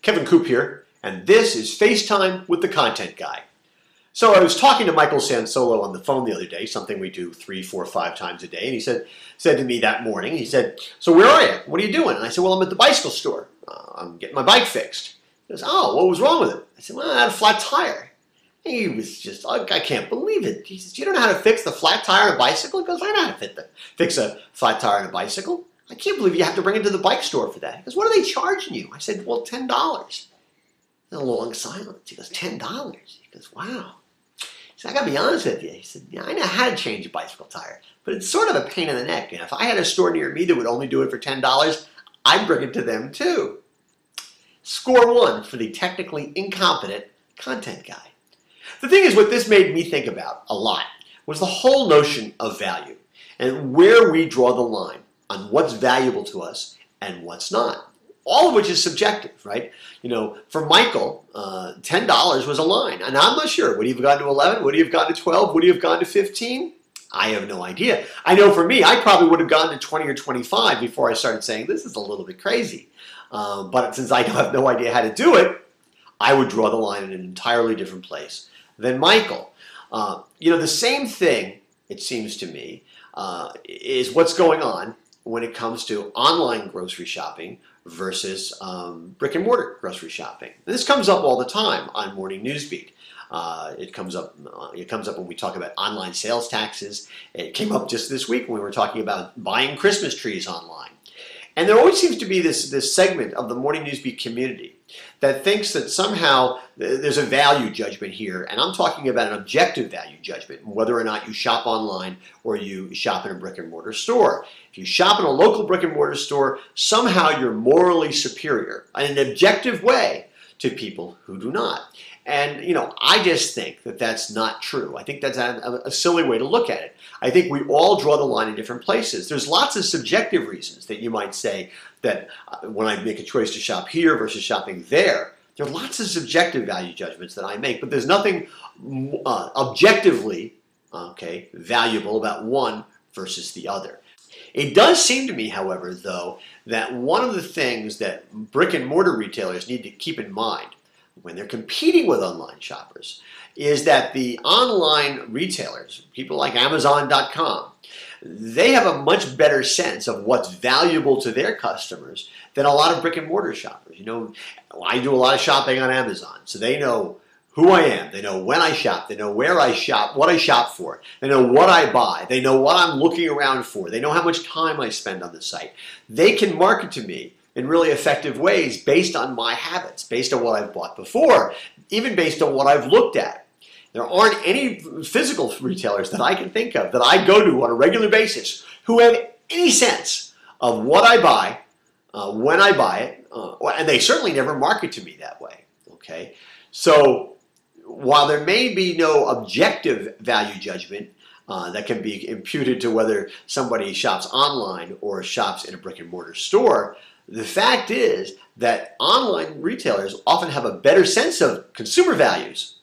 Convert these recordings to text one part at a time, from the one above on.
Kevin Coupe here, and this is FaceTime with the Content Guy. So I was talking to Michael Sansolo on the phone the other day, something we do 3, 4, 5 times a day, and he said to me that morning, he said, "So where are you? What are you doing?" And I said, "Well, I'm at the bicycle store. I'm getting my bike fixed." He goes, "Oh, what was wrong with it?" I said, "Well, I had a flat tire." He was just, I can't believe it. He says, "You don't know how to fix the flat tire on a bicycle?" He goes, "I know how to fix a flat tire on a bicycle. I can't believe you have to bring it to the bike store for that." He goes, "What are they charging you?" I said, "Well, $10. A long silence. He goes, $10. He goes, "Wow." He said, "I got to be honest with you." He said, "Yeah, I know how to change a bicycle tire, but it's sort of a pain in the neck. And if I had a store near me that would only do it for $10, I'd bring it to them too." Score 1 for the technically incompetent content guy. The thing is, what this made me think about a lot was the whole notion of value and where we draw the line on what's valuable to us and what's not. All of which is subjective, right? You know, for Michael, $10 was a line. And I'm not sure. Would he have gone to 11? Would he have gone to 12? Would he have gone to 15? I have no idea. I know for me, I probably would have gone to 20 or 25 before I started saying, this is a little bit crazy. But since I have no idea how to do it, I would draw the line in an entirely different place than Michael. You know, the same thing, it seems to me, is what's going on when it comes to online grocery shopping versus brick and mortar grocery shopping. And this comes up all the time on Morning Newsbeat. It comes up when we talk about online sales taxes. It came up just this week when we were talking about buying Christmas trees online. And there always seems to be this segment of the Morning Newsbeat community that thinks that somehow there's a value judgment here, and I'm talking about an objective value judgment, whether or not you shop online or you shop in a brick and mortar store. If you shop in a local brick and mortar store, somehow you're morally superior in an objective way to people who do not. And, you know, I just think that that's not true. I think that's a silly way to look at it. I think we all draw the line in different places. There's lots of subjective reasons that you might say that when I make a choice to shop here versus shopping there, there are lots of subjective value judgments that I make, but there's nothing objectively valuable about one versus the other. It does seem to me, however, though, that one of the things that brick and mortar retailers need to keep in mind when they're competing with online shoppers is that the online retailers, people like Amazon.com, they have a much better sense of what's valuable to their customers than a lot of brick and mortar shoppers. You know, I do a lot of shopping on Amazon, so they know who I am. They know when I shop. They know where I shop, what I shop for. They know what I buy. They know what I'm looking around for. They know how much time I spend on the site. They can market to me in really effective ways based on my habits, based on what I've bought before, even based on what I've looked at. There aren't any physical retailers that I can think of that I go to on a regular basis who have any sense of what I buy, when I buy it, and they certainly never market to me that way. Okay, so while there may be no objective value judgment that can be imputed to whether somebody shops online or shops in a brick and mortar store, the fact is that online retailers often have a better sense of consumer values,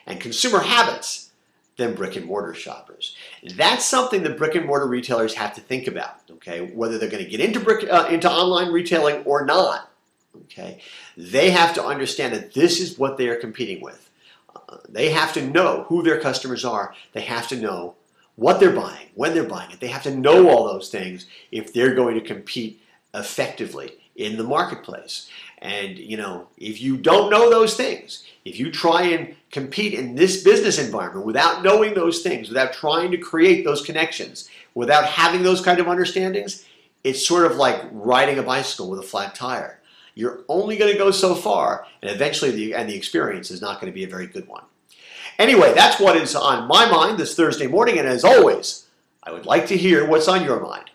and consumer habits than brick and mortar shoppers. That's something that brick and mortar retailers have to think about, whether they're going to get into online retailing or not. They have to understand that this is what they are competing with. They have to know who their customers are. They have to know what they're buying, when they're buying it. They have to know all those things if they're going to compete effectively in the marketplace. And, you know, if you don't know those things, if you try and compete in this business environment without knowing those things, without trying to create those connections, without having those kind of understandings, it's sort of like riding a bicycle with a flat tire. You're only going to go so far, and eventually the experience is not going to be a very good one. Anyway, that's what is on my mind this Thursday morning, and as always, I would like to hear what's on your mind.